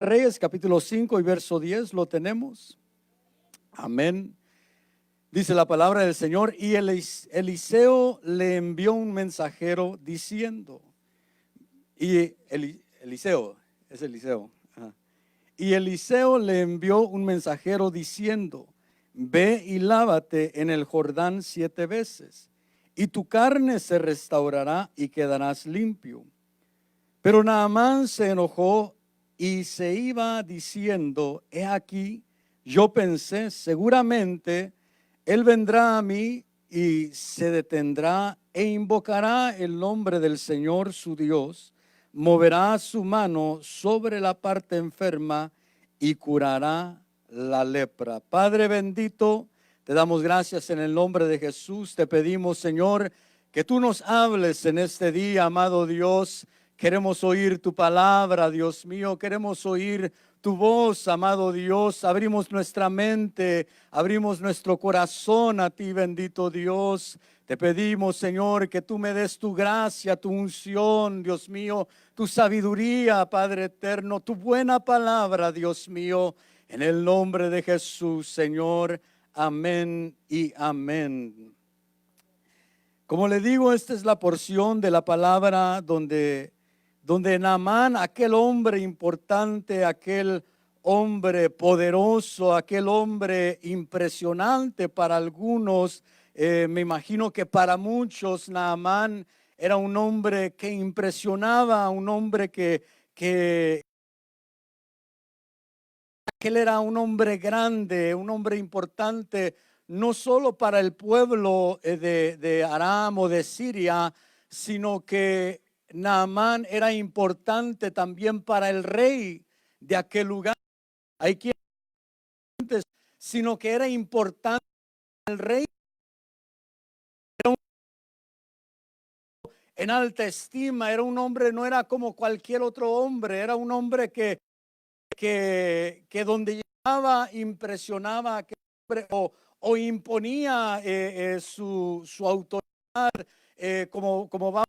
Reyes, capítulo 5 y verso 10, ¿lo tenemos? Amén. Dice la palabra del Señor, y Eliseo le envió un mensajero diciendo, Eliseo, es Eliseo. Ajá. Y Eliseo le envió un mensajero diciendo, ve y lávate en el Jordán 7 veces, y tu carne se restaurará y quedarás limpio. Pero Naamán se enojó y se iba diciendo, he aquí, yo pensé, seguramente él vendrá a mí y se detendrá e invocará el nombre del Señor su Dios, moverá su mano sobre la parte enferma y curará la lepra. Padre bendito, te damos gracias en el nombre de Jesús. Te pedimos, Señor, que tú nos hables en este día, amado Dios. Queremos oír tu palabra, Dios mío. Queremos oír tu voz, amado Dios. Abrimos nuestra mente, abrimos nuestro corazón a ti, bendito Dios. Te pedimos, Señor, que tú me des tu gracia, tu unción, Dios mío, tu sabiduría, Padre eterno, tu buena palabra, Dios mío. En el nombre de Jesús, Señor. Amén y amén. Como le digo, esta es la porción de la palabra donde Naamán, aquel hombre importante, aquel hombre poderoso, aquel hombre impresionante para algunos, me imagino que para muchos Naamán era un hombre que impresionaba, un hombre que él era un hombre grande, un hombre importante, no solo para el pueblo de Aram o de Siria, sino que Naamán era importante también para el rey de aquel lugar. Hay quienes, sino que era importante para el rey. Era en alta estima, era un hombre, no era como cualquier otro hombre, era un hombre que donde llegaba impresionaba a aquel hombre o imponía su autoridad, como vamos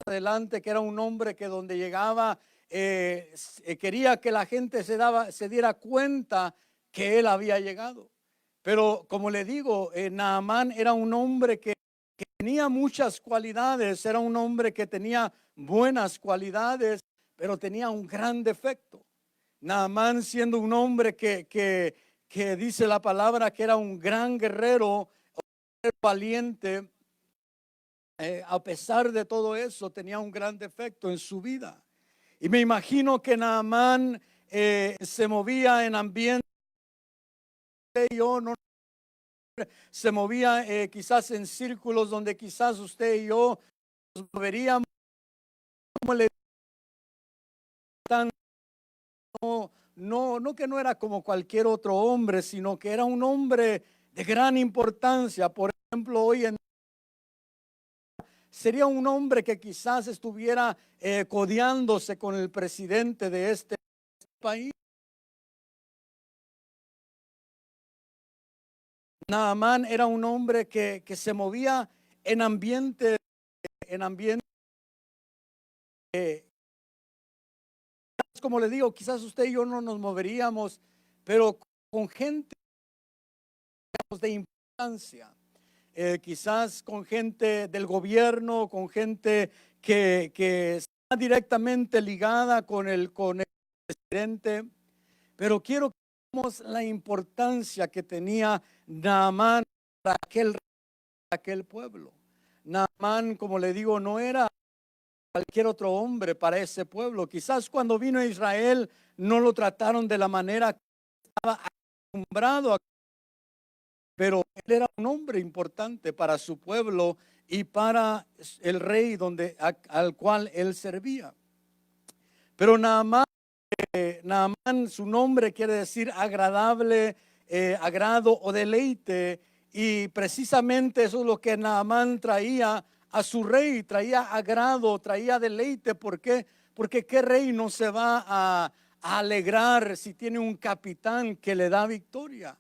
adelante, que era un hombre que donde llegaba quería que la gente se diera cuenta que él había llegado. Pero como le digo, Naamán era un hombre que tenía muchas cualidades, era un hombre que tenía buenas cualidades, pero tenía un gran defecto. Naamán, siendo un hombre que dice la palabra que era un gran guerrero, valiente, a pesar de todo eso tenía un gran defecto en su vida. Y me imagino que Naamán se movía en ambiente, yo no se movía quizás en círculos donde quizás usted y yo nos moveríamos, como le tan, no que no era como cualquier otro hombre, sino que era un hombre de gran importancia. Por ejemplo, hoy en sería un hombre que quizás estuviera codeándose con el presidente de este país. Naamán era un hombre que se movía en ambiente, eh, como le digo, quizás usted y yo no nos moveríamos, pero con gente de importancia, quizás con gente del gobierno, con gente que está directamente ligada con el presidente. Pero quiero que veamos la importancia que tenía Naamán para aquel pueblo. Naamán, como le digo, no era cualquier otro hombre para ese pueblo. Quizás cuando vino a Israel no lo trataron de la manera que estaba acostumbrado, pero él era un hombre importante para su pueblo y para el rey al cual él servía. Pero Naamán, su nombre quiere decir agradable, agrado o deleite, y precisamente eso es lo que Naamán traía a su rey, traía agrado, traía deleite. ¿Por qué? Porque qué rey no se va a alegrar si tiene un capitán que le da victoria.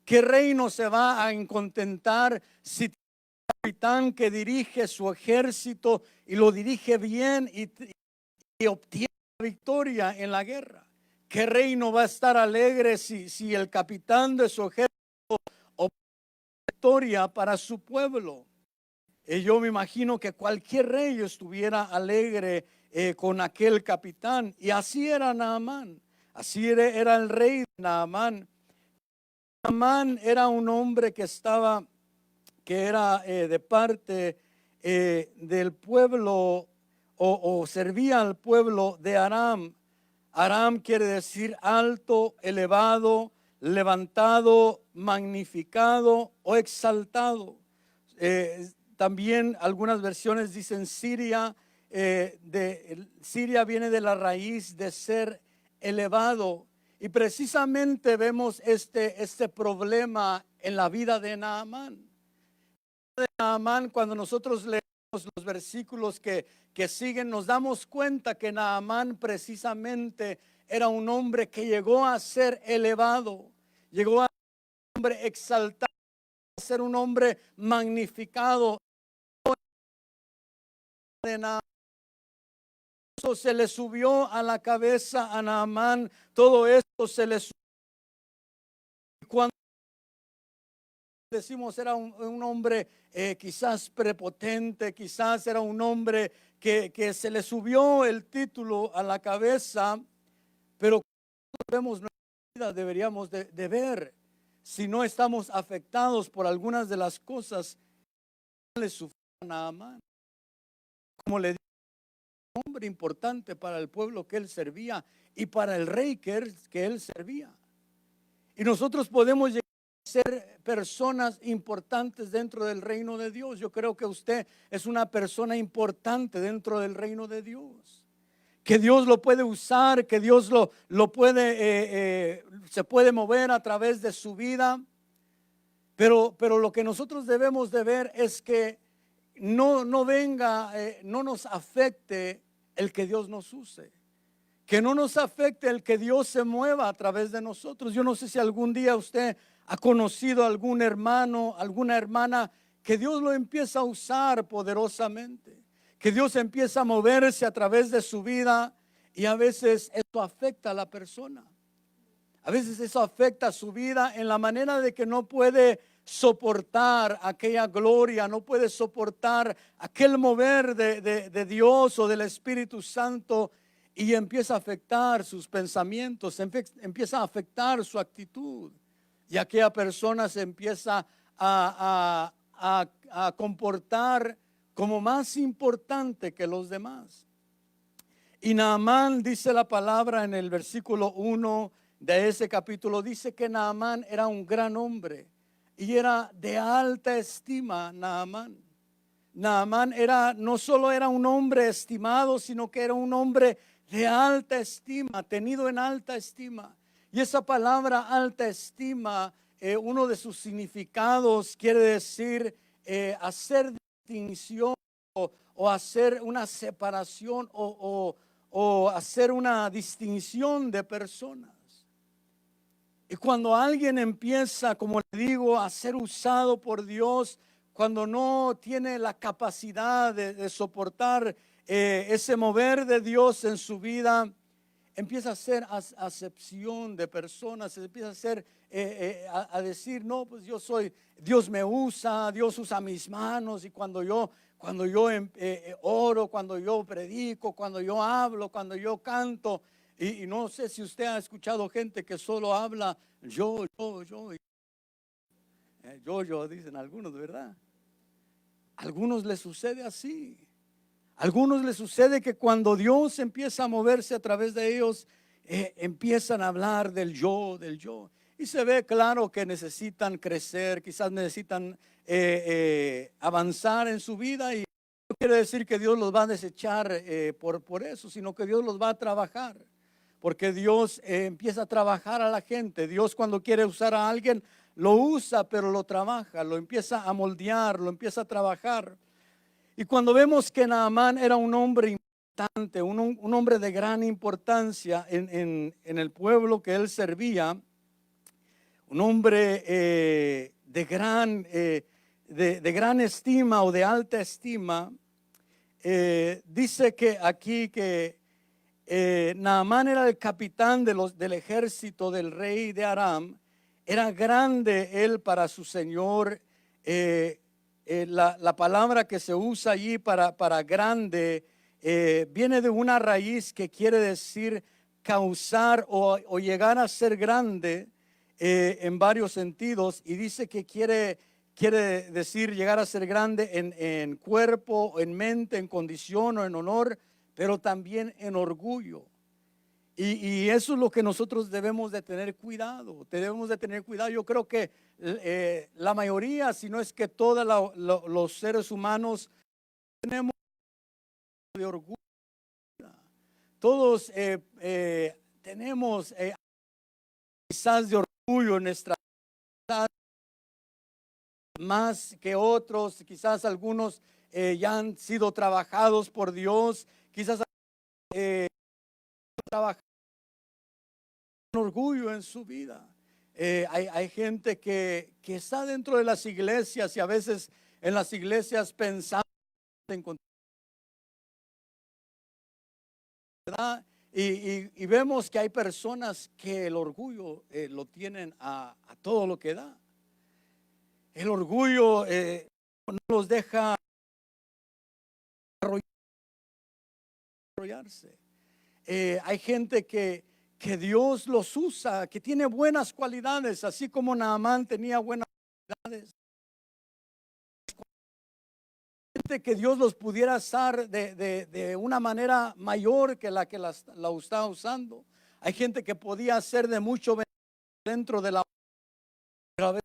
¿Qué rey no se va a contentar si tiene un capitán que dirige su ejército y lo dirige bien y obtiene victoria en la guerra? ¿qué rey no va a estar alegre si el capitán de su ejército obtiene victoria para su pueblo? Y yo me imagino que cualquier rey estuviera alegre con aquel capitán. Y así era Naamán. Así era el rey de Naamán. Naamán era un hombre que era de parte del pueblo o servía al pueblo de Aram. Aram quiere decir alto, elevado, levantado, magnificado o exaltado. También algunas versiones dicen Siria. Siria viene de la raíz de ser elevado. Y precisamente vemos este problema en la vida de Naamán. Cuando nosotros leemos los versículos que siguen, nos damos cuenta que Naamán precisamente era un hombre que llegó a ser elevado, llegó a ser un hombre exaltado, a ser un hombre magnificado. De Naamán, eso se le subió a la cabeza a Naamán, todo esto se le subió. Cuando decimos era un hombre quizás prepotente, quizás era un hombre que se le subió el título a la cabeza, pero cuando vemos nuestra vida deberíamos de ver si no estamos afectados por algunas de las cosas que le sufrió a Naamán. Como le dije, un hombre importante para el pueblo que él servía y para el rey que él servía. Y nosotros podemos llegar a ser personas importantes dentro del reino de Dios. Yo creo que usted es una persona importante dentro del reino de Dios. Que Dios lo puede usar, que Dios lo puede, se puede mover a través de su vida. Pero lo que nosotros debemos de ver es que no venga, no nos afecte el que Dios nos use. Que no nos afecte el que Dios se mueva a través de nosotros. Yo no sé si algún día usted ha conocido a algún hermano, alguna hermana, que Dios lo empieza a usar poderosamente. Que Dios empieza a moverse a través de su vida y a veces eso afecta a la persona. A veces eso afecta a su vida en la manera de que no puede soportar aquella gloria, no puede soportar aquel mover de Dios o del Espíritu Santo, y empieza a afectar sus pensamientos, empieza a afectar su actitud, y aquella persona se empieza a comportar como más importante que los demás. Y Naamán, dice la palabra en el versículo 1 de ese capítulo, dice que Naamán era un gran hombre y era de alta estima. Naamán no solo era un hombre estimado, sino que era un hombre de alta estima, tenido en alta estima. Y esa palabra alta estima, uno de sus significados quiere decir hacer distinción o hacer una separación o hacer una distinción de personas. Y cuando alguien empieza, como le digo, a ser usado por Dios, cuando no tiene la capacidad de soportar ese mover de Dios en su vida, empieza a hacer acepción de personas, empieza a hacer a decir, no, pues Dios me usa, Dios usa mis manos, y cuando yo oro, cuando yo predico, cuando yo hablo, cuando yo canto, y no sé si usted ha escuchado gente que solo habla yo, dicen algunos, ¿verdad? A algunos les sucede así. A algunos les sucede que cuando Dios empieza a moverse a través de ellos, empiezan a hablar del yo. Y se ve claro que necesitan crecer, quizás necesitan avanzar en su vida, y no quiere decir que Dios los va a desechar por eso, sino que Dios los va a trabajar. Porque Dios empieza a trabajar a la gente. Dios, cuando quiere usar a alguien, lo usa, pero lo trabaja, lo empieza a moldear, lo empieza a trabajar. Y cuando vemos que Naamán era un hombre importante, un hombre de gran importancia en el pueblo que él servía, un hombre de gran estima o de alta estima, dice que aquí que Naamán era el capitán del ejército del rey de Aram. Era grande él para su señor. La palabra que se usa allí para grande viene de una raíz que quiere decir causar o llegar a ser grande en varios sentidos, y dice que quiere decir llegar a ser grande en cuerpo, en mente, en condición o en honor, pero también en orgullo. Y eso es lo que nosotros debemos de tener cuidado. Debemos de tener cuidado. Yo creo que la mayoría, si no es que todos los seres humanos tenemos de orgullo. Todos tenemos quizás de orgullo en nuestra vida, más que otros. Quizás algunos ya han sido trabajados por Dios. Quizás trabajar con orgullo en su vida. Hay gente que está dentro de las iglesias, y a veces en las iglesias pensamos en encontrar, ¿verdad? Y vemos que hay personas que el orgullo lo tienen a todo lo que da. El orgullo no los deja desarrollarse. Hay gente que Dios los usa, que tiene buenas cualidades, así como Naamán tenía buenas cualidades. Gente que Dios los pudiera usar de una manera mayor que la está usando. Hay gente que podía ser de mucho dentro de la, pero a veces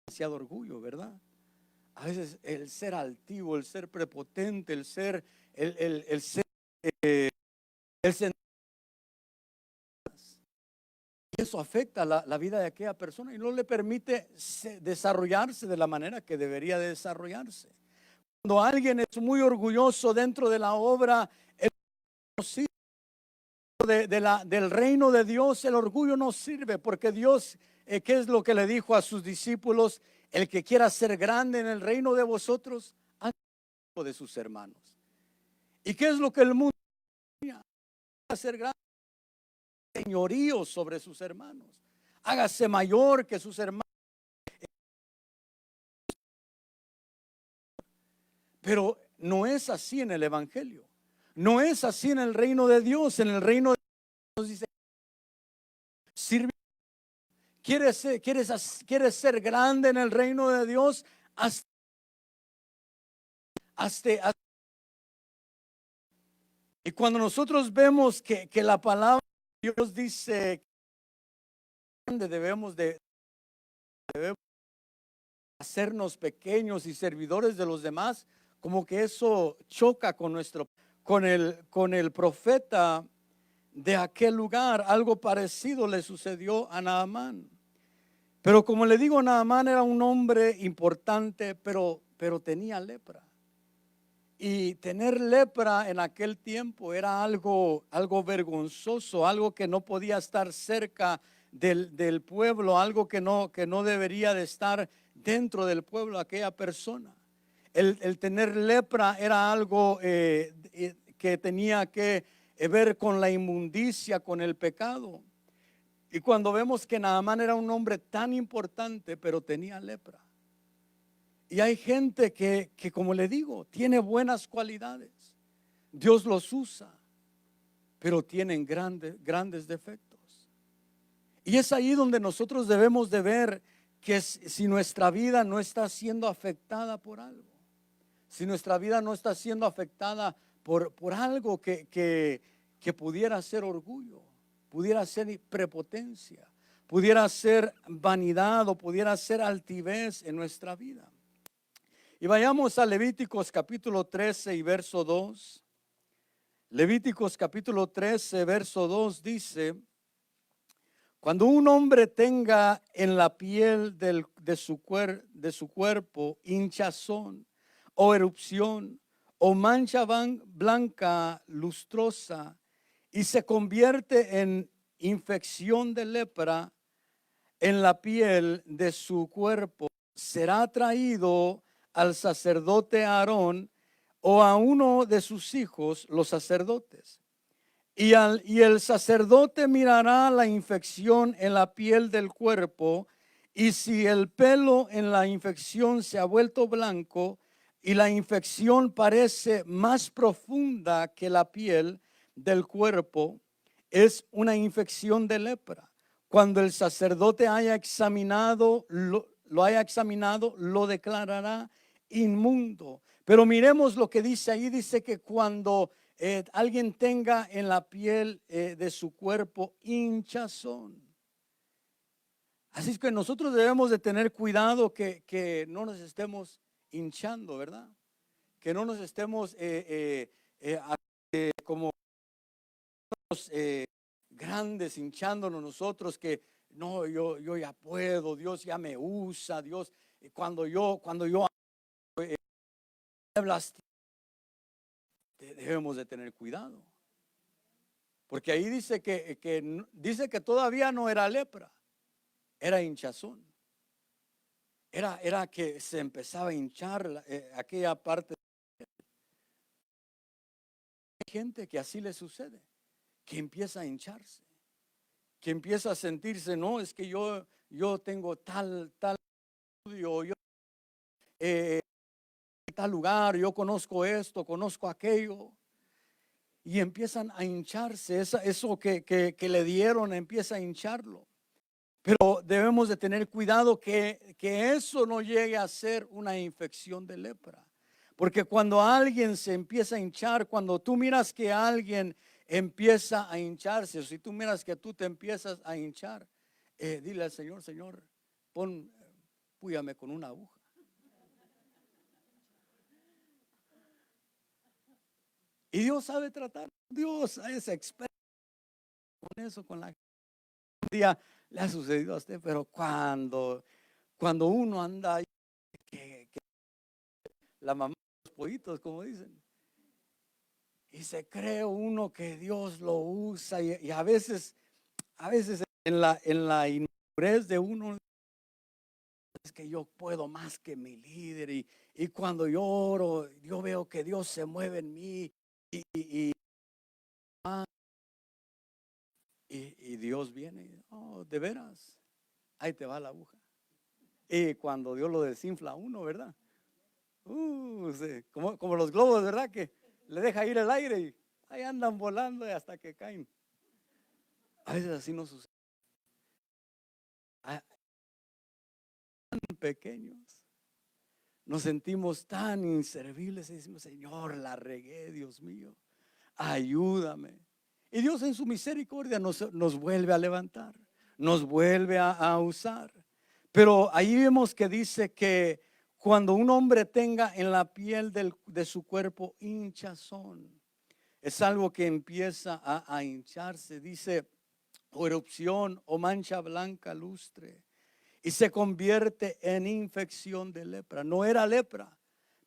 demasiado orgullo, ¿verdad? A veces el ser altivo, el ser prepotente, el ser el ser eso afecta la vida de aquella persona y no le permite desarrollarse de la manera que debería de desarrollarse. Cuando alguien es muy orgulloso dentro de la obra del reino de Dios, el orgullo no sirve, porque Dios, ¿qué es lo que le dijo a sus discípulos? El que quiera ser grande en el reino de vosotros, haga de sus hermanos. ¿Y qué es lo que el mundo quiere? Ser grande, señorío sobre sus hermanos. Hágase mayor que sus hermanos. Pero no es así en el evangelio. No es así en el reino de Dios. En el reino de Dios dice, sirve. ¿Quieres ser grande en el reino de Dios? Hasta. Y cuando nosotros vemos que la palabra de Dios dice que debemos hacernos pequeños y servidores de los demás, como que eso choca con el profeta de aquel lugar. Algo parecido le sucedió a Naamán. Pero como le digo, Naamán era un hombre importante, pero tenía lepra. Y tener lepra en aquel tiempo era algo vergonzoso, algo que no podía estar cerca del pueblo, algo que no debería de estar dentro del pueblo aquella persona. El tener lepra era algo que tenía que ver con la inmundicia, con el pecado. Y cuando vemos que Naamán era un hombre tan importante, pero tenía lepra. Y hay gente que como le digo, tiene buenas cualidades. Dios los usa, pero tienen grandes defectos. Y es ahí donde nosotros debemos de ver que si nuestra vida no está siendo afectada por algo, si nuestra vida no está siendo afectada por algo que pudiera ser orgullo, pudiera ser prepotencia, pudiera ser vanidad o pudiera ser altivez en nuestra vida. Y vayamos a Levíticos capítulo 13 y verso 2. Levíticos capítulo 13, verso 2 dice: cuando un hombre tenga en la piel de su cuerpo hinchazón o erupción o mancha blanca lustrosa y se convierte en infección de lepra en la piel de su cuerpo, será traído al sacerdote Aarón o a uno de sus hijos, los sacerdotes. Y el sacerdote mirará la infección en la piel del cuerpo, y si el pelo en la infección se ha vuelto blanco y la infección parece más profunda que la piel del cuerpo, es una infección de lepra. Cuando el sacerdote haya examinado, lo haya examinado, lo declarará inmundo. Pero miremos lo que dice ahí. Dice que cuando alguien tenga en la piel de su cuerpo hinchazón. Así es que nosotros debemos de tener cuidado que no nos estemos hinchando, ¿verdad? Que no nos estemos como grandes hinchándonos nosotros, que no, yo ya puedo, Dios ya me usa, Dios, cuando yo debemos de tener cuidado. Porque ahí dice dice que todavía no era lepra, era hinchazón. Era que se empezaba a hinchar aquella parte. Hay gente que así le sucede, que empieza a hincharse, que empieza a sentirse, no, es que yo tengo tal estudio, yo tal lugar, yo conozco esto, conozco aquello. Y empiezan a hincharse, eso que le dieron empieza a hincharlo. Pero debemos de tener cuidado que eso no llegue a ser una infección de lepra. Porque cuando alguien se empieza a hinchar, cuando tú miras que alguien empieza a hincharse, o si tú miras que tú te empiezas a hinchar, dile al Señor, Señor, púyame con una aguja. Y Dios sabe tratar. Dios es experto con eso, con la gente. Un día le ha sucedido a usted, pero cuando uno anda ahí, que la mamá de los pollitos, como dicen, y se cree uno que Dios lo usa, y a veces en la inmadurez de uno, es que yo puedo más que mi líder, y cuando yo oro, yo veo que Dios se mueve en mí, y Dios viene, oh, de veras, ahí te va la aguja. Y cuando Dios lo desinfla a uno, ¿verdad? Sí, como los globos, ¿verdad? Que le deja ir el aire y ahí andan volando hasta que caen. A veces así no sucede. Tan pequeños, nos sentimos tan inservibles y decimos, Señor, la regué, Dios mío, ayúdame. Y Dios en su misericordia nos vuelve a levantar, nos vuelve a usar. Pero ahí vemos que dice que cuando un hombre tenga en la piel de su cuerpo hinchazón, es algo que empieza a hincharse, dice, o erupción o mancha blanca lustre, y se convierte en infección de lepra. No era lepra,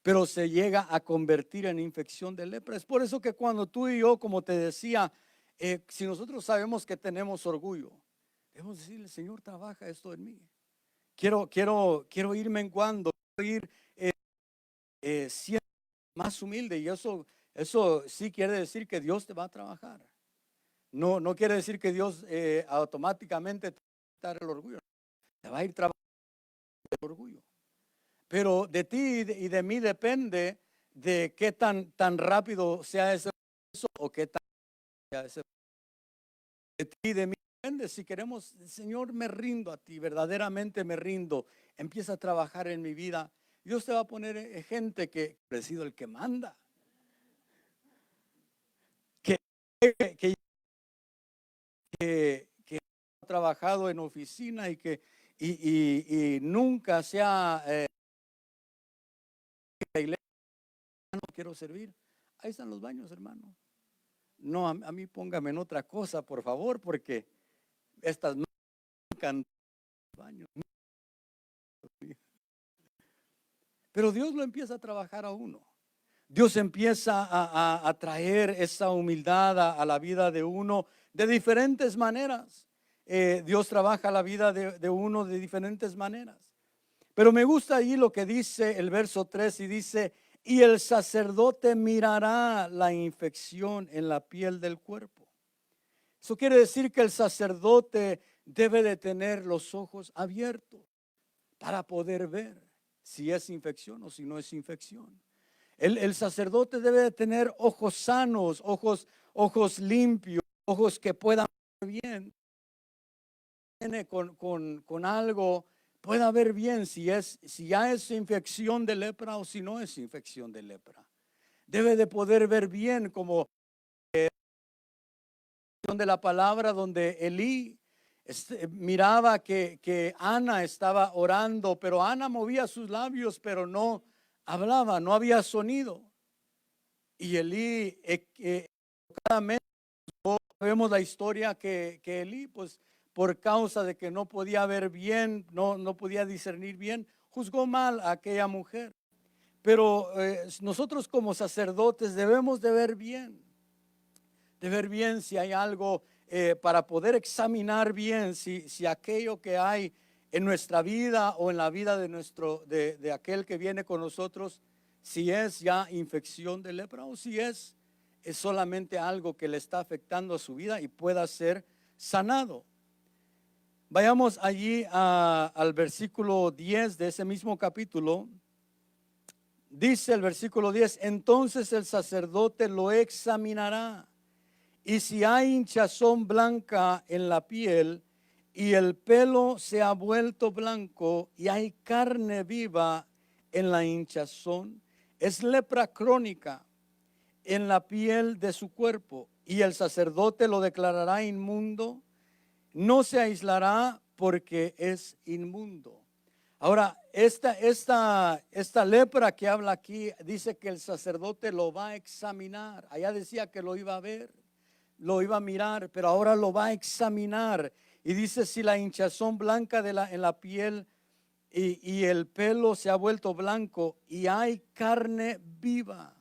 pero se llega a convertir en infección de lepra. Es por eso que cuando tú y yo, como te decía, si nosotros sabemos que tenemos orgullo, debemos decirle, Señor, trabaja esto en mí. Quiero ir menguando, quiero ir siendo más humilde, y eso sí quiere decir que Dios te va a trabajar. No quiere decir que Dios automáticamente te va a quitar el orgullo. Te va a ir trabajando el orgullo. Pero de ti y de mí depende de qué tan rápido sea ese proceso o qué tan sea ese proceso. De ti y de mí depende. Si queremos, Señor, me rindo a ti, verdaderamente me rindo. Empieza a trabajar en mi vida. Dios te va a poner gente que ha sido el que manda. Que ha trabajado en oficina y que nunca se ha la iglesia, no quiero servir. Ahí están los baños, hermano. No, a mí póngame en otra cosa, por favor, porque estas no cantan baños. Pero Dios lo empieza a trabajar a uno. Dios empieza a traer esa humildad a la vida de uno de diferentes maneras. Dios trabaja la vida de uno de diferentes maneras. Pero me gusta ahí lo que dice el verso 3 y dice, y el sacerdote mirará la infección en la piel del cuerpo. Eso quiere decir que el sacerdote debe de tener los ojos abiertos para poder ver si es infección o si no es infección. El sacerdote debe de tener ojos sanos, ojos limpios, ojos que puedan ver bien. Viene con algo, pueda ver bien si ya es infección de lepra o si no es infección de lepra. Debe de poder ver bien, como de la palabra donde Elí miraba que Ana estaba orando, pero Ana movía sus labios, pero no hablaba, no había sonido. Y Elí, equivocadamente, vemos la historia que Elí, pues por causa de que no podía ver bien, no podía discernir bien, juzgó mal a aquella mujer. Pero nosotros como sacerdotes debemos de ver bien si hay algo, para poder examinar bien si aquello que hay en nuestra vida o en la vida de aquel que viene con nosotros, si es ya infección de lepra o si es solamente algo que le está afectando a su vida y pueda ser sanado. Vayamos allí al versículo 10 de ese mismo capítulo. Dice el versículo 10: entonces el sacerdote lo examinará, y si hay hinchazón blanca en la piel y el pelo se ha vuelto blanco y hay carne viva en la hinchazón, es lepra crónica en la piel de su cuerpo, y el sacerdote lo declarará inmundo, no se aislará porque es inmundo. Ahora, esta lepra que habla aquí, dice que el sacerdote lo va a examinar. Allá decía que lo iba a ver, lo iba a mirar, pero ahora lo va a examinar. Y dice, si la hinchazón blanca en la piel y el pelo se ha vuelto blanco y hay carne viva.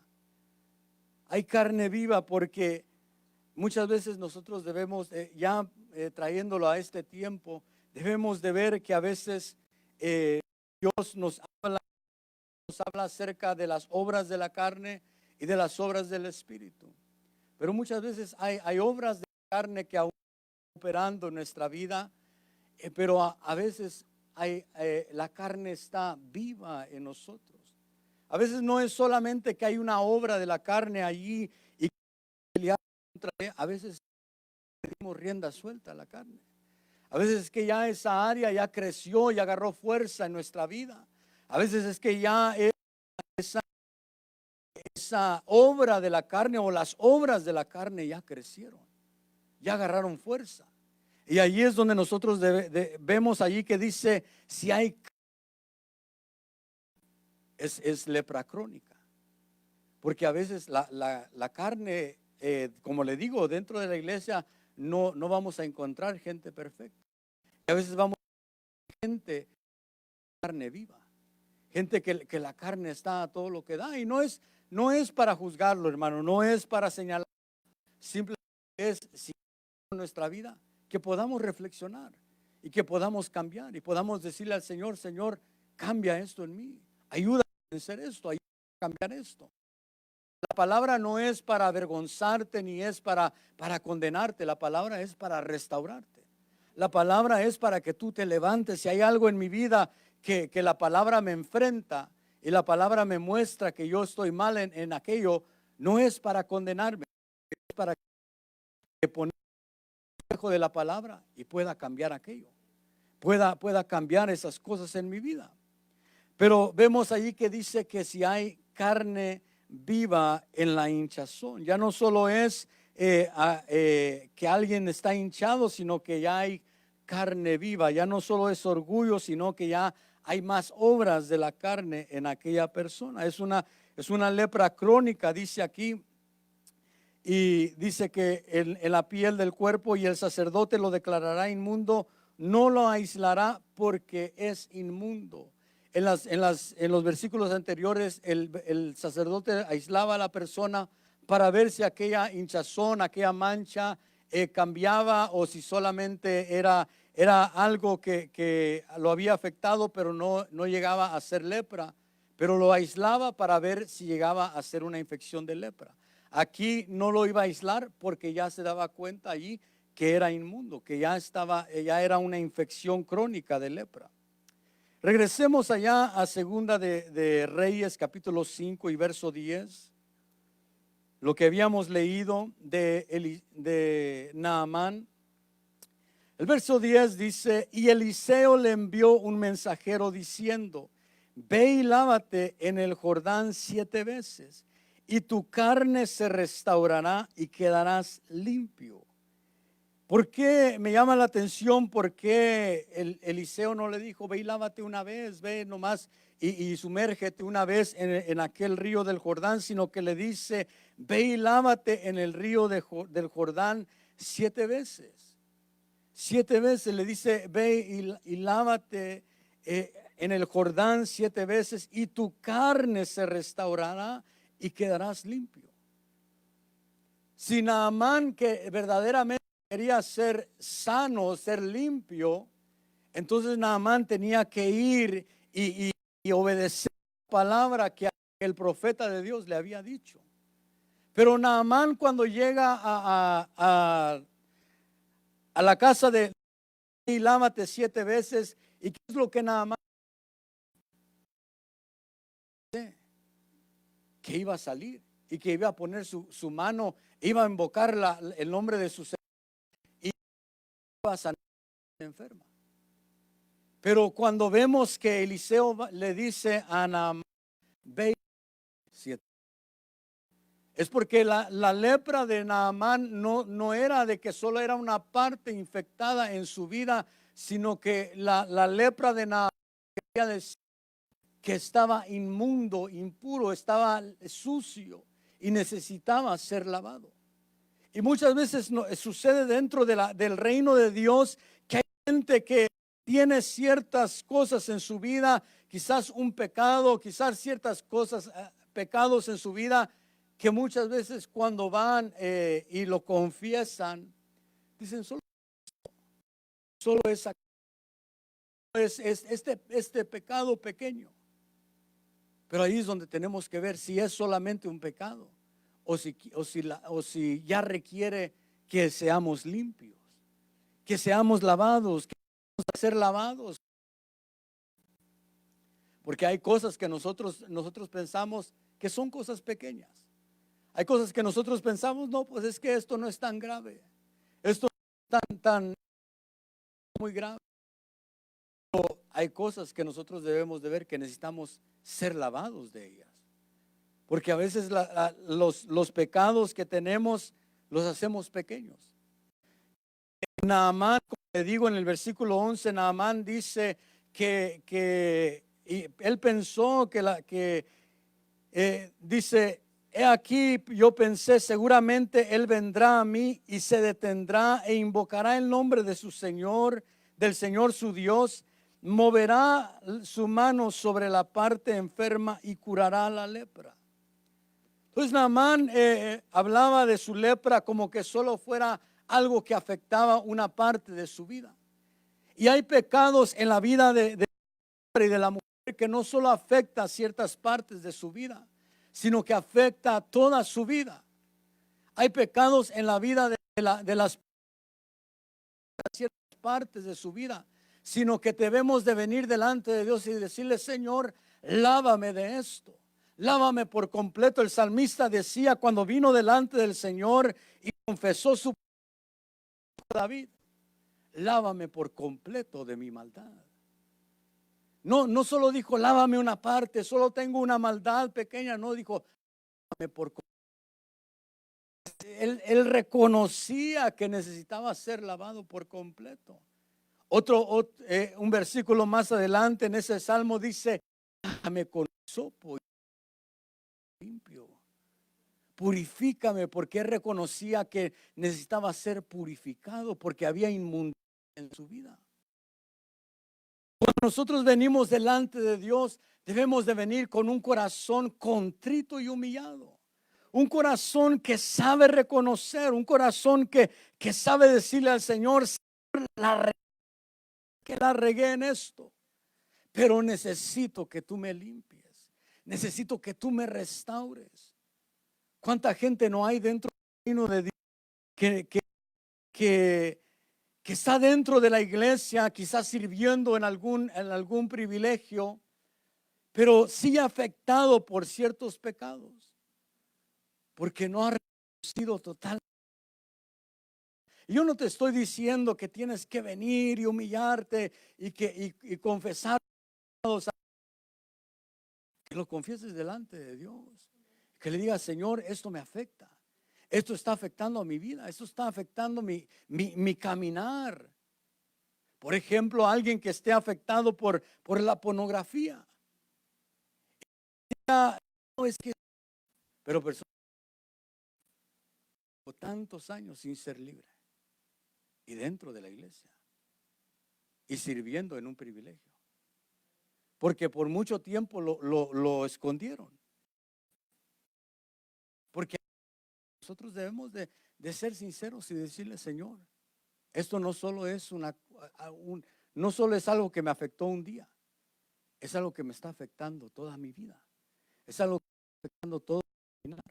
Hay carne viva, porque muchas veces nosotros debemos, trayéndolo a este tiempo, debemos de ver que a veces Dios nos habla acerca de las obras de la carne y de las obras del Espíritu. Pero muchas veces hay obras de carne que aún están operando en nuestra vida, pero a veces la carne está viva en nosotros. A veces no es solamente que hay una obra de la carne allí y a veces dimos rienda suelta a la carne. A veces es que ya esa área ya creció y agarró fuerza en nuestra vida. A veces es que ya esa obra de la carne o las obras de la carne ya crecieron, ya agarraron fuerza. Y allí es donde nosotros vemos allí que dice, si hay, es lepra crónica. Porque a veces la carne, como le digo, dentro de la iglesia no vamos a encontrar gente perfecta. A veces vamos a gente carne viva, gente que la carne está a todo lo que da, y no es para juzgarlo, hermano, no es para señalar, simplemente es si en nuestra vida que podamos reflexionar y que podamos cambiar y podamos decirle al Señor, Señor, cambia esto en mí, ayúdame a vencer esto, ayúdame a cambiar esto. La palabra no es para avergonzarte ni es para condenarte, la palabra es para restaurarte. La palabra es para que tú te levantes. Si hay algo en mi vida que la palabra me enfrenta y la palabra me muestra que yo estoy mal en aquello, no es para condenarme, es para que ponga el espejo de la palabra y pueda cambiar aquello, pueda cambiar esas cosas en mi vida. Pero vemos allí que dice que si hay carne viva en la hinchazón, ya no solo es que alguien está hinchado, sino que ya hay carne viva. Ya no solo es orgullo, sino que ya hay más obras de la carne en aquella persona. Es una lepra crónica, dice aquí, y dice que en la piel del cuerpo, y el sacerdote lo declarará inmundo, no lo aislará porque es inmundo. En los versículos anteriores, el sacerdote aislaba a la persona para ver si aquella hinchazón, aquella mancha cambiaba, o si solamente era algo que lo había afectado, pero no llegaba a ser lepra. pero lo aislaba para ver si llegaba a ser una infección de lepra. Aquí no lo iba a aislar porque ya se daba cuenta allí que era inmundo, que ya era una infección crónica de lepra. Regresemos allá a segunda de Reyes, capítulo 5 y verso 10. Lo que habíamos leído de Naamán. El verso 10 dice: y Eliseo le envió un mensajero diciendo: ve y lávate en el Jordán 7 veces, y tu carne se restaurará y quedarás limpio. ¿Por qué me llama la atención? ¿Por qué Eliseo no le dijo: ve y lávate una vez, ve nomás y sumérgete una vez en aquel río del Jordán? Sino que le dice: ve y lávate en el río del Jordán 7 veces. 7 veces le dice: ve y lávate en el Jordán 7 veces, y tu carne se restaurará y quedarás limpio. Si Naamán, que verdaderamente quería ser sano, ser limpio, entonces Naamán tenía que ir y obedecer la palabra que el profeta de Dios le había dicho. Pero Naamán, cuando llega a la casa de y lávate 7 veces, ¿y qué es lo que Naamán? Que iba a salir y que iba a poner su mano, iba a invocar el nombre de su Señor y iba a sanar a la enferma. Pero cuando vemos que Eliseo le dice a Naamán: ve 7, es porque la lepra de Naamán no era de que solo era una parte infectada en su vida, sino que la lepra de Naamán quería decir que estaba inmundo, impuro, estaba sucio y necesitaba ser lavado. Y muchas veces sucede dentro del reino de Dios que hay gente que tiene ciertas cosas en su vida, quizás un pecado, quizás ciertas cosas, pecados en su vida, que muchas veces cuando van y lo confiesan, dicen: solo es este pecado pequeño. Pero ahí es donde tenemos que ver si es solamente un pecado o si ya requiere que seamos limpios, que seamos lavados, que vamos a ser lavados. Porque hay cosas que nosotros pensamos que son cosas pequeñas. Hay cosas que nosotros pensamos: no, pues es que esto no es tan grave. Esto no es tan muy grave. Pero hay cosas que nosotros debemos de ver que necesitamos ser lavados de ellas. Porque a veces los pecados que tenemos los hacemos pequeños. Naamán, como le digo en el versículo 11, Naamán dice que él pensó dice: he aquí, yo pensé, seguramente él vendrá a mí y se detendrá e invocará el nombre de su Señor, del Señor su Dios, moverá su mano sobre la parte enferma y curará la lepra. Entonces Naamán hablaba de su lepra como que solo fuera algo que afectaba una parte de su vida. Y hay pecados en la vida del hombre y de la mujer que no solo afecta ciertas partes de su vida, sino que afecta toda su vida. Hay pecados en la vida de las ciertas partes de su vida, sino que debemos de venir delante de Dios y decirle: Señor, lávame de esto. Lávame por completo. El salmista decía cuando vino delante del Señor y confesó su pecado, David: lávame por completo de mi maldad. No solo dijo: lávame una parte, solo tengo una maldad pequeña. No, dijo: lávame por completo. Él reconocía que necesitaba ser lavado por completo. Un versículo más adelante en ese salmo dice: lávame con hisopo limpio. Purifícame, porque reconocía que necesitaba ser purificado porque había inmundicia en su vida. Cuando nosotros venimos delante de Dios, debemos de venir con un corazón contrito y humillado. Un corazón que sabe reconocer, un corazón que sabe decirle al Señor: que la regué en esto, pero necesito que tú me limpies. necesito que tú me restaures. ¿Cuánta gente no hay dentro del reino de Dios que está dentro de la iglesia, quizás sirviendo en algún privilegio, pero sí afectado por ciertos pecados, porque no ha reconocido total? Yo no te estoy diciendo que tienes que venir y humillarte y confesar, que lo confieses delante de Dios, que le digas: Señor, esto me afecta, esto está afectando a mi vida, esto está afectando mi caminar. Por ejemplo, alguien que esté afectado por la pornografía. No es que, pero personas por tantos años sin ser libre y dentro de la iglesia y sirviendo en un privilegio, porque por mucho tiempo lo escondieron. Porque nosotros debemos de ser sinceros y decirle: Señor, esto no solo es no solo es algo que me afectó un día, es algo que me está afectando toda mi vida, es algo que me está afectando todo mi caminar.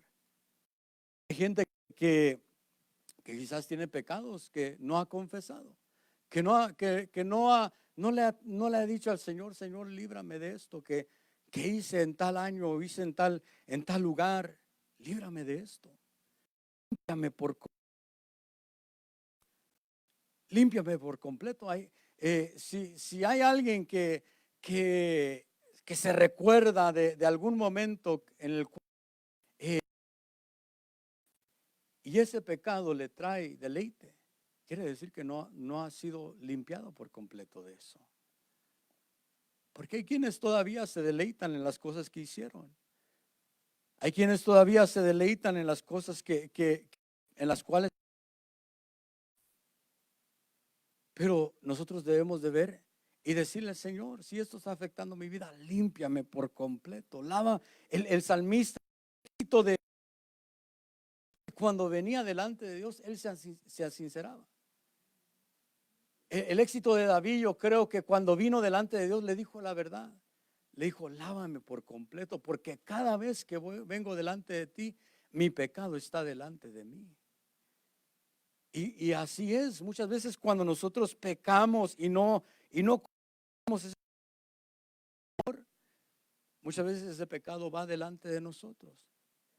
Hay gente que quizás tiene pecados que no ha confesado, que no le ha dicho al Señor: Señor, líbrame de esto que hice en tal año, hice en tal lugar, líbrame de esto. Límpiame por completo. Si hay alguien que se recuerda de algún momento en el cual y ese pecado le trae deleite, quiere decir que no ha sido limpiado por completo de eso. Porque hay quienes todavía se deleitan en las cosas que hicieron. Hay quienes todavía se deleitan en las cosas en las cuales. Pero nosotros debemos de ver y decirle: Señor, si esto está afectando mi vida, límpiame por completo. Lava. El salmista, cuando venía delante de Dios, él se sinceraba. El éxito de David, yo creo que cuando vino delante de Dios le dijo la verdad. Le dijo: lávame por completo, porque cada vez que vengo delante de ti, mi pecado está delante de mí. Y así es, muchas veces cuando nosotros pecamos y no ese amor, muchas veces ese pecado va delante de nosotros.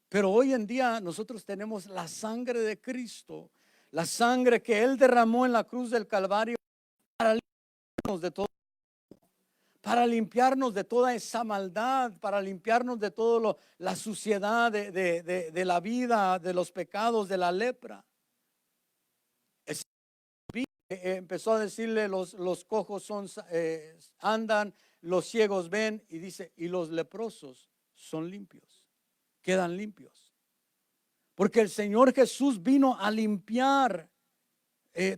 Pero hoy en día nosotros tenemos la sangre de Cristo, la sangre que Él derramó en la cruz del Calvario para limpiarnos de todo, para limpiarnos de toda esa maldad, para limpiarnos de toda la suciedad de la vida, de los pecados, de la lepra. Empezó a decirle: los cojos andan, los ciegos ven, y dice: y los leprosos son limpios, quedan limpios. Porque el Señor Jesús vino a limpiar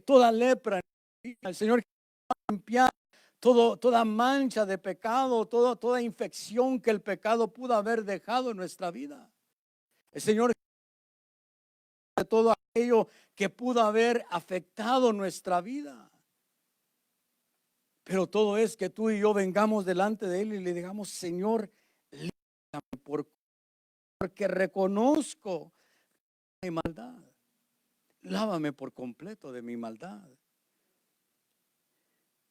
toda lepra. El Señor vino a limpiar toda mancha de pecado, toda infección que el pecado pudo haber dejado en nuestra vida. El Señor, de todo aquello que pudo haber afectado nuestra vida. Pero todo es que tú y yo vengamos delante de Él y le digamos: Señor, límpiame porque reconozco mi maldad. Lávame por completo de mi maldad.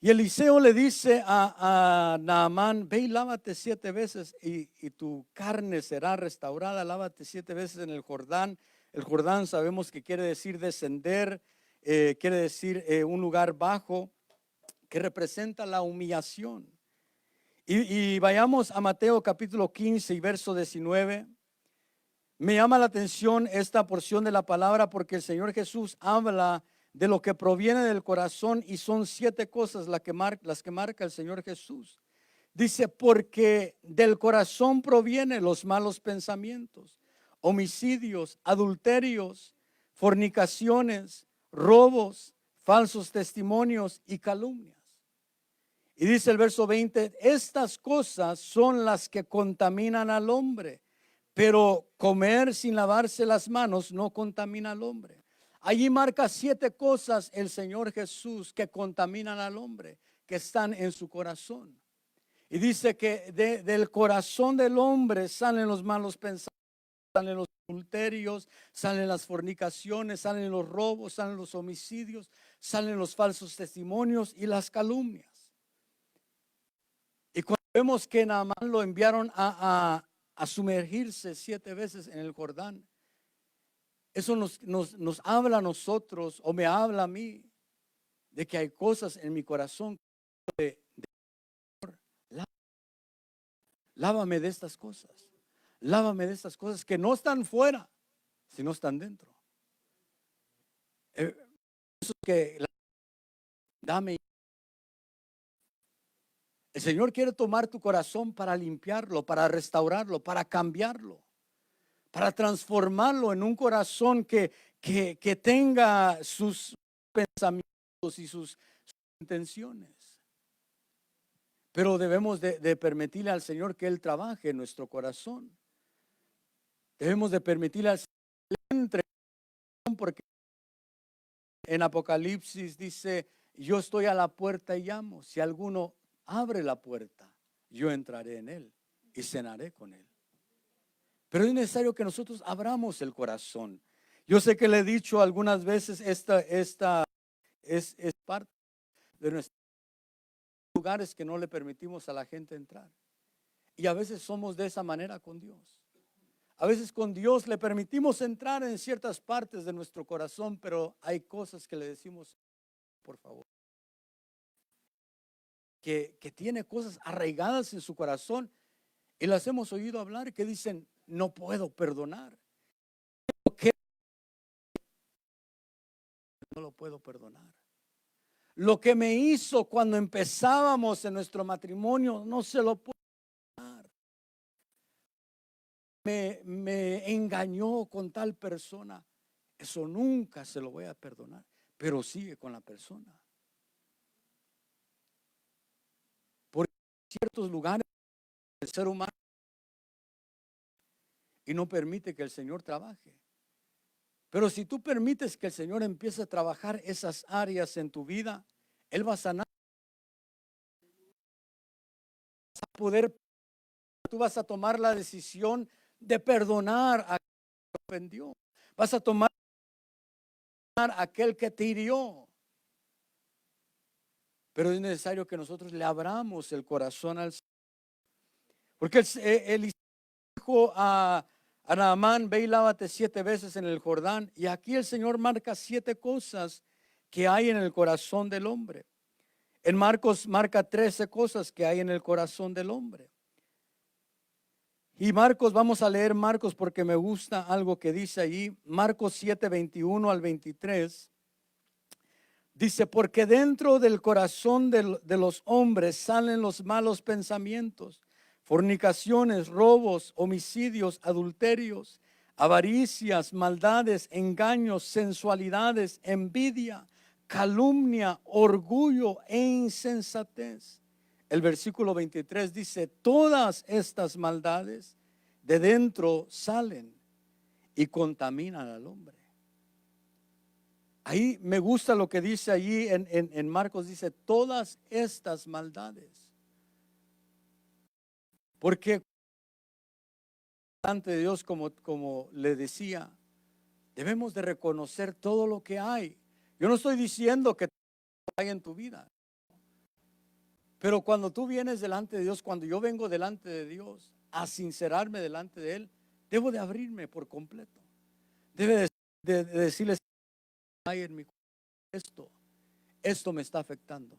Y Eliseo le dice a Naamán: ve y lávate 7 veces y tu carne será restaurada. Lávate 7 veces en el Jordán. El Jordán sabemos que quiere decir descender, quiere decir un lugar bajo, que representa la humillación. Y vayamos a Mateo capítulo 15 y verso 19. Me llama la atención esta porción de la palabra porque el Señor Jesús habla de lo que proviene del corazón, y son 7 cosas las que marca el Señor Jesús. Dice: porque del corazón provienen los malos pensamientos, homicidios, adulterios, fornicaciones, robos, falsos testimonios y calumnias. Y dice el verso 20: estas cosas son las que contaminan al hombre, pero comer sin lavarse las manos no contamina al hombre. Allí marca 7 cosas el Señor Jesús que contaminan al hombre, que están en su corazón. Y dice que del corazón del hombre salen los malos pensamientos, salen los adulterios, salen las fornicaciones, salen los robos, salen los homicidios, salen los falsos testimonios y las calumnias. Y cuando vemos que Naamán lo enviaron a sumergirse 7 veces en el Jordán, eso nos habla a nosotros, o me habla a mí, de que hay cosas en mi corazón lávame de estas cosas. Lávame de estas cosas que no están fuera, sino están dentro. Eso que dame. El Señor quiere tomar tu corazón para limpiarlo, para restaurarlo, para cambiarlo, para transformarlo en un corazón que tenga sus pensamientos y sus intenciones. Pero debemos de permitirle al Señor que Él trabaje en nuestro corazón. Debemos de permitirle al Señor que entre, porque en Apocalipsis dice, yo estoy a la puerta y llamo. Si alguno abre la puerta, yo entraré en él y cenaré con él. Pero es necesario que nosotros abramos el corazón. Yo sé que le he dicho algunas veces, esta es parte de nuestros lugares que no le permitimos a la gente entrar. Y a veces somos de esa manera con Dios. A veces con Dios le permitimos entrar en ciertas partes de nuestro corazón, pero hay cosas que le decimos, por favor, que tiene cosas arraigadas en su corazón y las hemos oído hablar que dicen, no puedo perdonar. No lo puedo perdonar. Lo que me hizo cuando empezábamos en nuestro matrimonio, no se lo puedo perdonar. Me engañó con tal persona. Eso nunca se lo voy a perdonar. Pero sigue con la persona. Porque en ciertos lugares el ser humano y no permite que el Señor trabaje. Pero si tú permites que el Señor empiece a trabajar esas áreas en tu vida, Él va a sanar. Vas a poder, tú vas a tomar la decisión de perdonar a aquel que te ofendió. Vas a tomar a aquel que te hirió. Pero es necesario que nosotros le abramos el corazón al Señor. Porque él dijo a Naamán, ve y lávate 7 veces en el Jordán. Y aquí el Señor marca 7 cosas que hay en el corazón del hombre. En Marcos marca 13 cosas que hay en el corazón del hombre. Y Marcos, vamos a leer Marcos porque me gusta algo que dice allí. Marcos 7, 21 al 23. Dice, porque dentro del corazón de los hombres salen los malos pensamientos, fornicaciones, robos, homicidios, adulterios, avaricias, maldades, engaños, sensualidades, envidia, calumnia, orgullo e insensatez. El versículo 23 dice, todas estas maldades de dentro salen y contaminan al hombre. Ahí me gusta lo que dice allí en Marcos, dice todas estas maldades. Porque delante de Dios, como le decía, debemos de reconocer todo lo que hay. Yo no estoy diciendo que hay en tu vida. Pero cuando tú vienes delante de Dios, cuando yo vengo delante de Dios a sincerarme delante de Él, debo de abrirme por completo. Debe de decirles, hay en mi corazón esto me está afectando.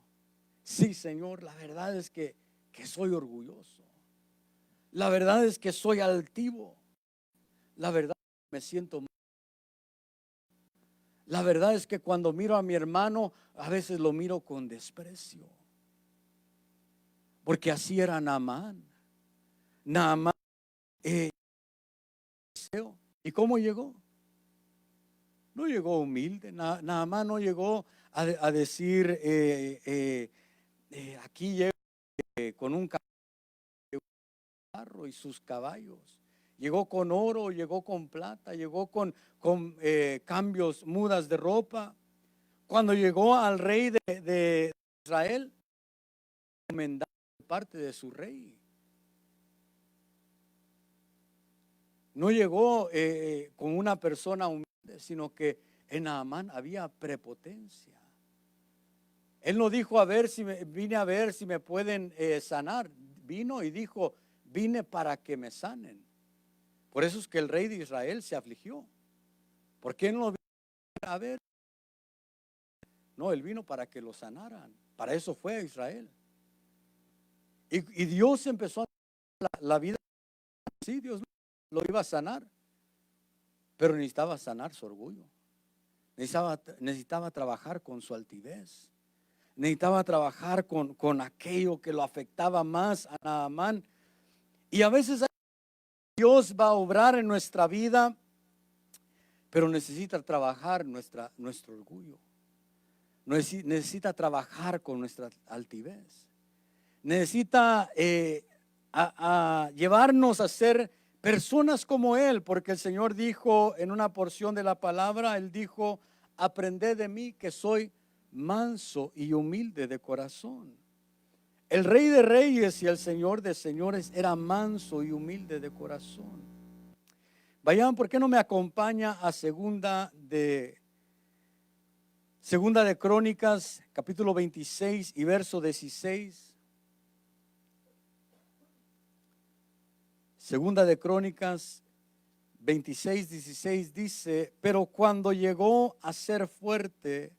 Sí, Señor, la verdad es que soy orgulloso. La verdad es que soy altivo. La verdad es que me siento mal. La verdad es que cuando miro a mi hermano, a veces lo miro con desprecio. Porque así era Naamán. Naamán, ¿y cómo llegó? No llegó humilde. Naamán no llegó a decir, aquí llego con un carro y sus caballos. Llegó con oro, llegó con plata, llegó con cambios, mudas de ropa. Cuando llegó al rey de Israel, recomendaba parte de su rey. No llegó con una persona humilde, sino que en Naamán había prepotencia. Él no dijo vine a ver si me pueden sanar. Vino y dijo, vine para que me sanen. Por eso es que el rey de Israel se afligió. ¿Por qué no vino a ver? No, él vino para que lo sanaran. Para eso fue a Israel. Y Dios empezó a la vida. Sí, Dios lo iba a sanar. Pero necesitaba sanar su orgullo. Necesitaba trabajar con su altivez. Necesitaba trabajar con aquello que lo afectaba más a Naamán. Y a veces Dios va a obrar en nuestra vida, pero necesita trabajar nuestro orgullo. Necesita trabajar con nuestra altivez. Necesita llevarnos a ser personas como Él, porque el Señor dijo en una porción de la palabra, Él dijo, aprended de mí que soy manso y humilde de corazón. El Rey de Reyes y el Señor de Señores era manso y humilde de corazón. Vayan, ¿por qué no me acompaña a Segunda de Crónicas, capítulo 26 y verso 16? Segunda de Crónicas 26, 16 dice, pero cuando llegó a ser fuerte,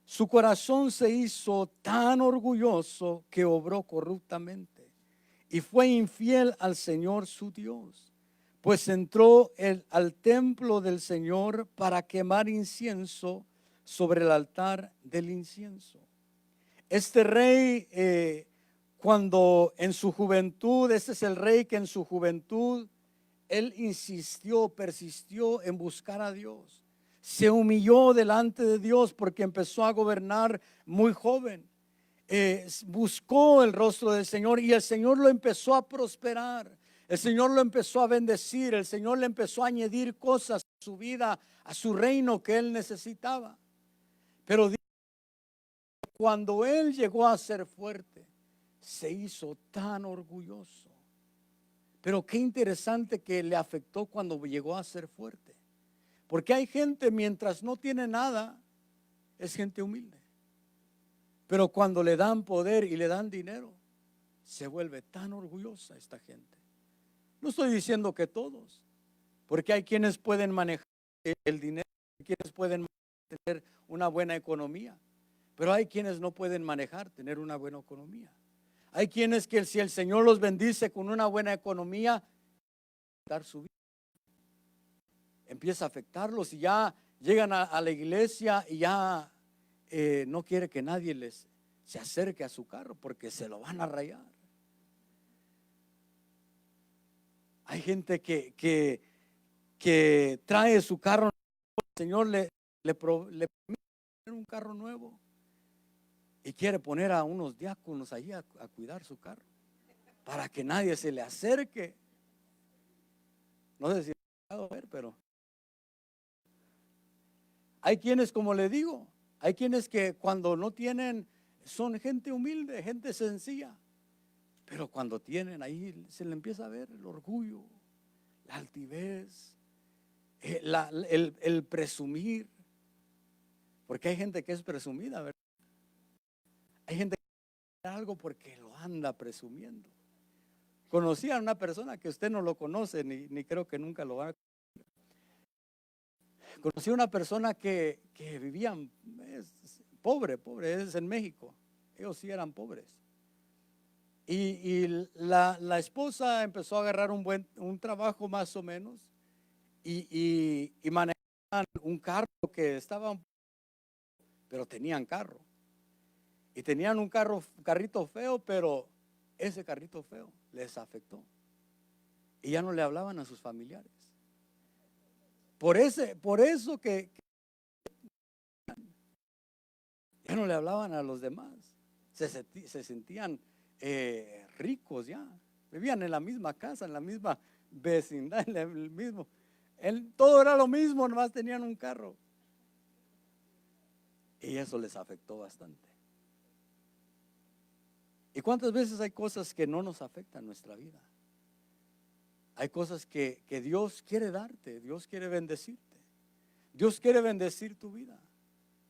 su corazón se hizo tan orgulloso que obró corruptamente y fue infiel al Señor su Dios, pues entró al templo del Señor para quemar incienso sobre el altar del incienso. Este rey, cuando en su juventud, este es el rey que en su juventud, él persistió en buscar a Dios. Se humilló delante de Dios porque empezó a gobernar muy joven. Buscó el rostro del Señor y el Señor lo empezó a prosperar. El Señor lo empezó a bendecir. El Señor le empezó a añadir cosas a su vida, a su reino que él necesitaba. Pero cuando él llegó a ser fuerte, se hizo tan orgulloso. Pero qué interesante que le afectó cuando llegó a ser fuerte. Porque hay gente, mientras no tiene nada, es gente humilde. Pero cuando le dan poder y le dan dinero, se vuelve tan orgullosa esta gente. No estoy diciendo que todos, porque hay quienes pueden manejar el dinero, hay quienes pueden tener una buena economía, pero hay quienes no pueden tener una buena economía. Hay quienes que si el Señor los bendice con una buena economía, dar su vida. Empieza a afectarlos y ya llegan a la iglesia y ya no quiere que nadie se acerque a su carro porque se lo van a rayar. Hay gente que trae su carro, el Señor le permite tener un carro nuevo y quiere poner a unos diáconos allí a cuidar su carro para que nadie se le acerque. No sé si lo ver, pero hay quienes, como le digo, hay quienes que cuando no tienen son gente humilde, gente sencilla, pero cuando tienen ahí se le empieza a ver el orgullo, la altivez, el presumir, porque hay gente que es presumida, ¿verdad? Hay gente que hace algo porque lo anda presumiendo. Conocí a una persona que usted no lo conoce, ni creo que nunca lo va a conocer. Conocí a una persona que vivía pobre, es en México. Ellos sí eran pobres. Y la esposa empezó a agarrar un trabajo más o menos y manejaban un carro que estaban, pero tenían carro. Y tenían un carrito feo, pero ese carrito feo les afectó. Y ya no le hablaban a sus familiares. Por eso que ya no le hablaban a los demás. Se sentían ricos ya. Vivían en la misma casa, en la misma vecindad, en el mismo. Todo era lo mismo, nomás tenían un carro. Y eso les afectó bastante. ¿Y cuántas veces hay cosas que no nos afectan nuestra vida? Hay cosas que Dios quiere darte, Dios quiere bendecirte. Dios quiere bendecir tu vida.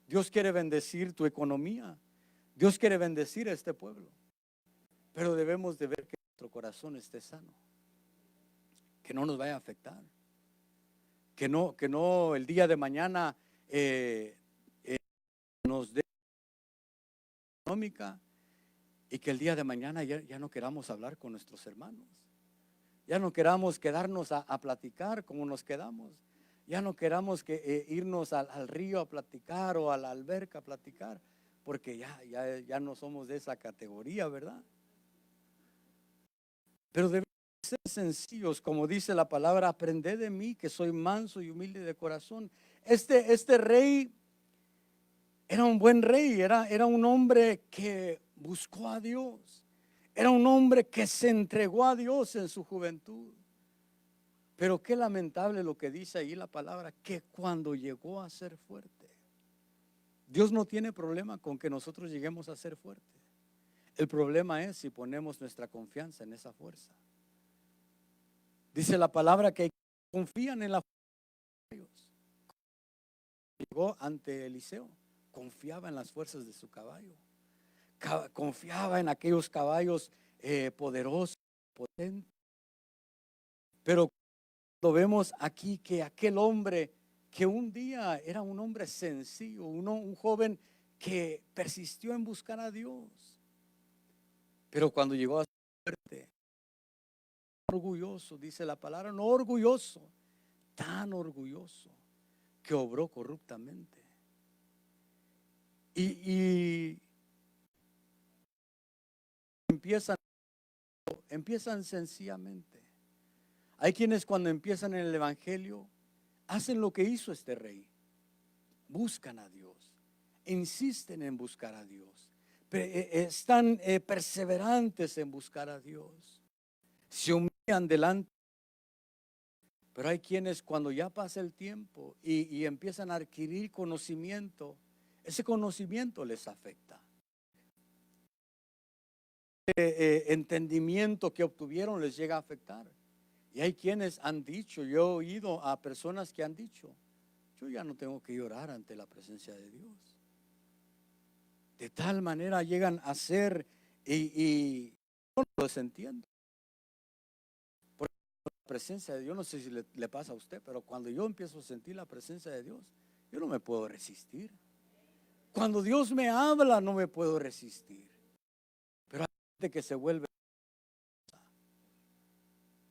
Dios quiere bendecir tu economía. Dios quiere bendecir a este pueblo. Pero debemos de ver que nuestro corazón esté sano. Que no nos vaya a afectar. Que no el día de mañana nos dé económica y que el día de mañana ya no queramos hablar con nuestros hermanos. Ya no queramos quedarnos a platicar como nos quedamos. Ya no queramos irnos al río a platicar o a la alberca a platicar, porque ya no somos de esa categoría, ¿verdad? Pero debemos ser sencillos, como dice la palabra, aprended de mí que soy manso y humilde de corazón. Este rey era un buen rey, era un hombre que buscó a Dios. Era un hombre que se entregó a Dios en su juventud. Pero qué lamentable lo que dice ahí la palabra, que cuando llegó a ser fuerte. Dios no tiene problema con que nosotros lleguemos a ser fuertes. El problema es si ponemos nuestra confianza en esa fuerza. Dice la palabra que confían en la fuerza de Dios. Llegó ante Eliseo, confiaba en las fuerzas de su caballo. Confiaba en aquellos caballos poderosos, potentes. Pero lo vemos aquí que aquel hombre que un día era un hombre sencillo, un joven que persistió en buscar a Dios, pero cuando llegó a ser fuerte, orgulloso, dice la palabra, no orgulloso, tan orgulloso que obró corruptamente. Y empiezan sencillamente. Hay quienes cuando empiezan en el evangelio hacen lo que hizo este rey. Buscan a Dios, insisten en buscar a Dios, están perseverantes en buscar a Dios, se humillan delante. Pero hay quienes cuando ya pasa el tiempo y empiezan a adquirir conocimiento, ese conocimiento les afecta. Entendimiento que obtuvieron les llega a afectar. Y hay quienes han dicho, yo he oído a personas que han dicho, yo ya no tengo que llorar ante la presencia de Dios. De tal manera llegan a ser y no los entiendo. Porque la presencia de Dios, no sé si le pasa a usted, pero cuando yo empiezo a sentir la presencia de Dios, yo no me puedo resistir. Cuando Dios me habla, no me puedo resistir. Pero hay gente que se vuelve,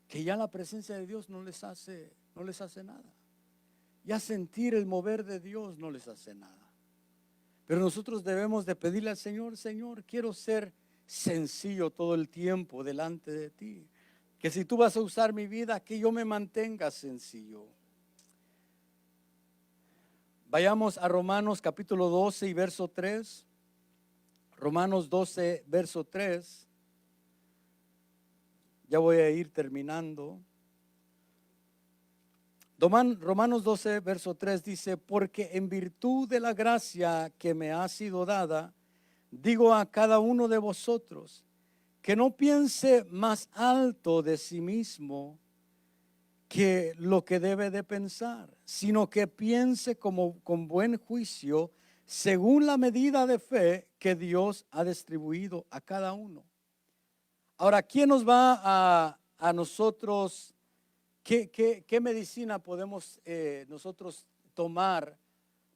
que ya la presencia de Dios no les hace nada. Ya sentir el mover de Dios no les hace nada. Pero nosotros debemos de pedirle al Señor, Señor, quiero ser sencillo todo el tiempo delante de ti. Que si tú vas a usar mi vida, que yo me mantenga sencillo. Vayamos a Romanos capítulo 12 y verso 3. Romanos 12, verso 3. Ya voy a ir terminando. Romanos 12, verso 3 dice, porque en virtud de la gracia que me ha sido dada, digo a cada uno de vosotros, que no piense más alto de sí mismo que lo que debe de pensar, sino que piense con buen juicio, según la medida de fe que Dios ha distribuido a cada uno. Ahora, ¿quién nos va a nosotros? ¿Qué medicina podemos nosotros tomar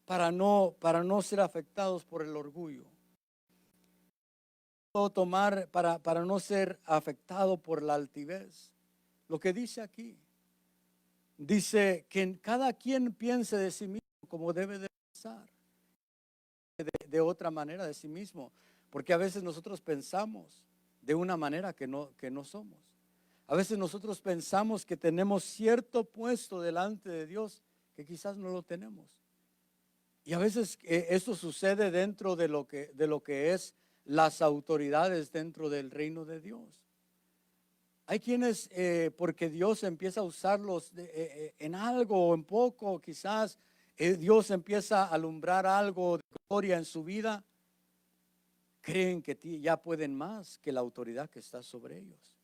para no ser afectados por el orgullo? ¿Puedo tomar para no ser afectado por la altivez? Lo que dice aquí, dice que cada quien piense de sí mismo como debe de pensar, de otra manera de sí mismo, porque a veces nosotros pensamos de una manera que no somos. A veces nosotros pensamos que tenemos cierto puesto delante de Dios que quizás no lo tenemos. Y a veces esto sucede dentro de lo que es las autoridades dentro del reino de Dios. Hay quienes porque Dios empieza a usarlos en algo o en poco, quizás Dios empieza a alumbrar algo de gloria en su vida. creen que ya pueden más que la autoridad que está sobre ellos.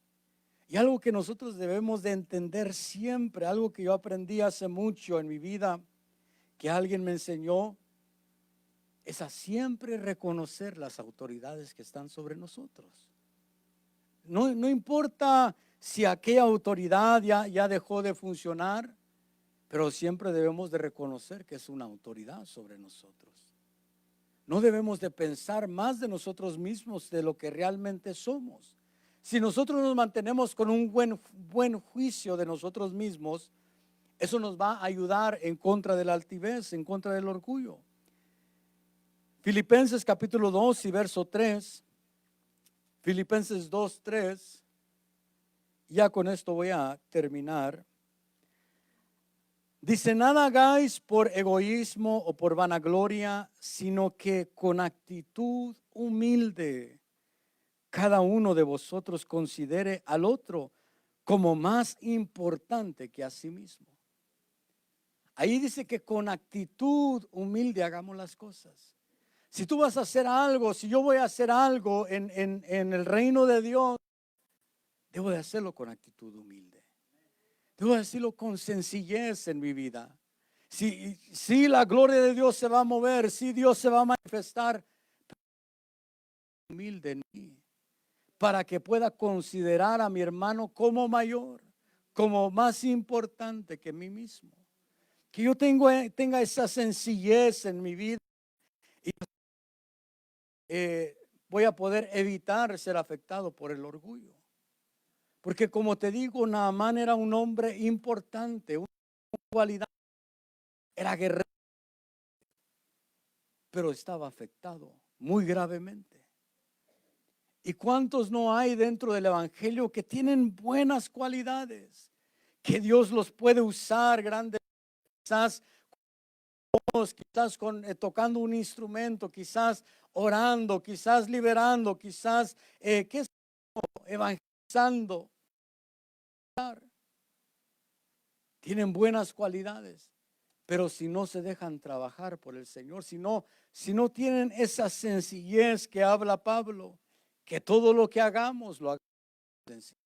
Y algo que nosotros debemos de entender siempre, algo que yo aprendí hace mucho en mi vida, que alguien me enseñó, es a siempre reconocer las autoridades que están sobre nosotros. No importa si aquella autoridad ya dejó de funcionar, pero siempre debemos de reconocer que es una autoridad sobre nosotros. No debemos de pensar más de nosotros mismos de lo que realmente somos. Si nosotros nos mantenemos con un buen juicio de nosotros mismos, eso nos va a ayudar en contra de la altivez, en contra del orgullo. Filipenses capítulo 2 y verso 3. Filipenses 2, 3. Ya con esto voy a terminar. Dice, nada hagáis por egoísmo o por vanagloria, sino que con actitud humilde cada uno de vosotros considere al otro como más importante que a sí mismo. Ahí dice que con actitud humilde hagamos las cosas. Si tú vas a hacer algo, si yo voy a hacer algo en el reino de Dios, debo de hacerlo con actitud humilde. Debo decirlo con sencillez en mi vida. Si la gloria de Dios se va a mover, si Dios se va a manifestar, humilde en mí, para que pueda considerar a mi hermano como mayor, como más importante que mí mismo. Que yo tenga esa sencillez en mi vida y voy a poder evitar ser afectado por el orgullo. Porque como te digo, Naamán era un hombre importante, una cualidad, era guerrero, pero estaba afectado muy gravemente. ¿Y cuántos no hay dentro del evangelio que tienen buenas cualidades? Que Dios los puede usar grandes, quizás tocando un instrumento, quizás orando, quizás liberando, quizás evangelizando. Tienen buenas cualidades, pero si no se dejan trabajar por el Señor, si no tienen esa sencillez que habla Pablo, que todo lo que hagamos lo hagamos sencillo,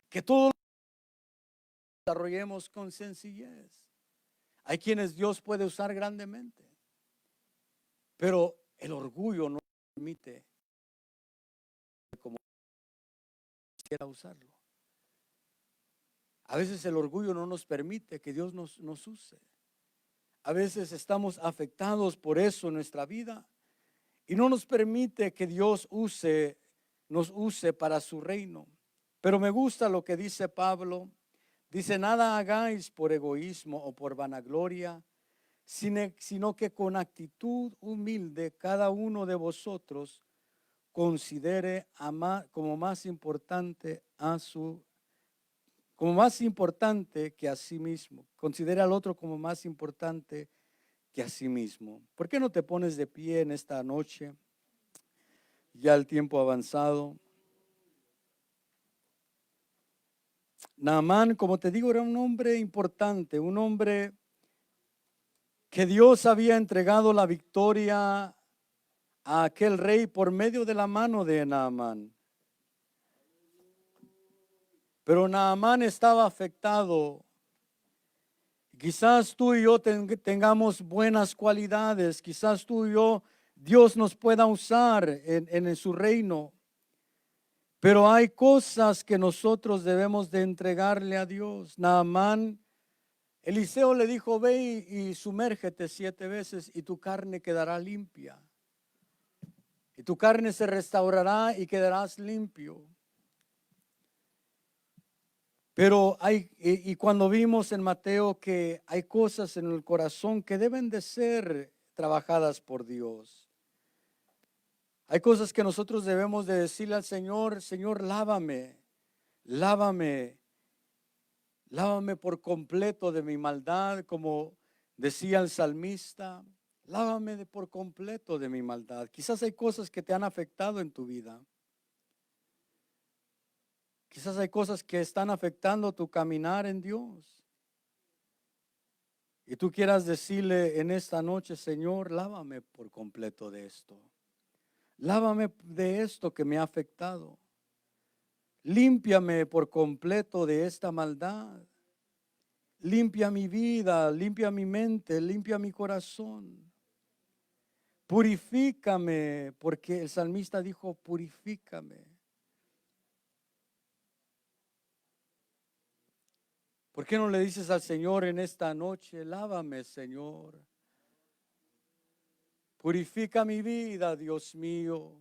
que todo lo desarrollemos con sencillez. Hay quienes Dios puede usar grandemente, pero el orgullo no permite como quisiera usarlo. A veces el orgullo no nos permite que Dios nos use. A veces estamos afectados por eso en nuestra vida y no nos permite que Dios nos use para su reino. Pero me gusta lo que dice Pablo. Dice, nada hagáis por egoísmo o por vanagloria, sino que con actitud humilde cada uno de vosotros considere como más importante que a sí mismo. Considera al otro como más importante que a sí mismo. ¿Por qué no te pones de pie en esta noche? Ya el tiempo avanzado. Naamán, como te digo, era un hombre importante, un hombre que Dios había entregado la victoria a aquel rey por medio de la mano de Naamán. Pero Naamán estaba afectado. Quizás tú y yo tengamos buenas cualidades, quizás tú y yo, Dios nos pueda usar en su reino. Pero hay cosas que nosotros debemos de entregarle a Dios. Naamán, Eliseo le dijo, ve y sumérgete 7 veces y tu carne quedará limpia. Y tu carne se restaurará y quedarás limpio. Pero y cuando vimos en Mateo que hay cosas en el corazón que deben de ser trabajadas por Dios. Hay cosas que nosotros debemos de decirle al Señor, Señor, lávame por completo de mi maldad, como decía el salmista, lávame por completo de mi maldad. Quizás hay cosas que te han afectado en tu vida. Quizás hay cosas que están afectando tu caminar en Dios. Y tú quieras decirle en esta noche, Señor, lávame por completo de esto. Lávame de esto que me ha afectado. Límpiame por completo de esta maldad. Limpia mi vida, limpia mi mente, limpia mi corazón. Purifícame, porque el salmista dijo, purifícame. ¿Por qué no le dices al Señor en esta noche, lávame, Señor? Purifica mi vida, Dios mío.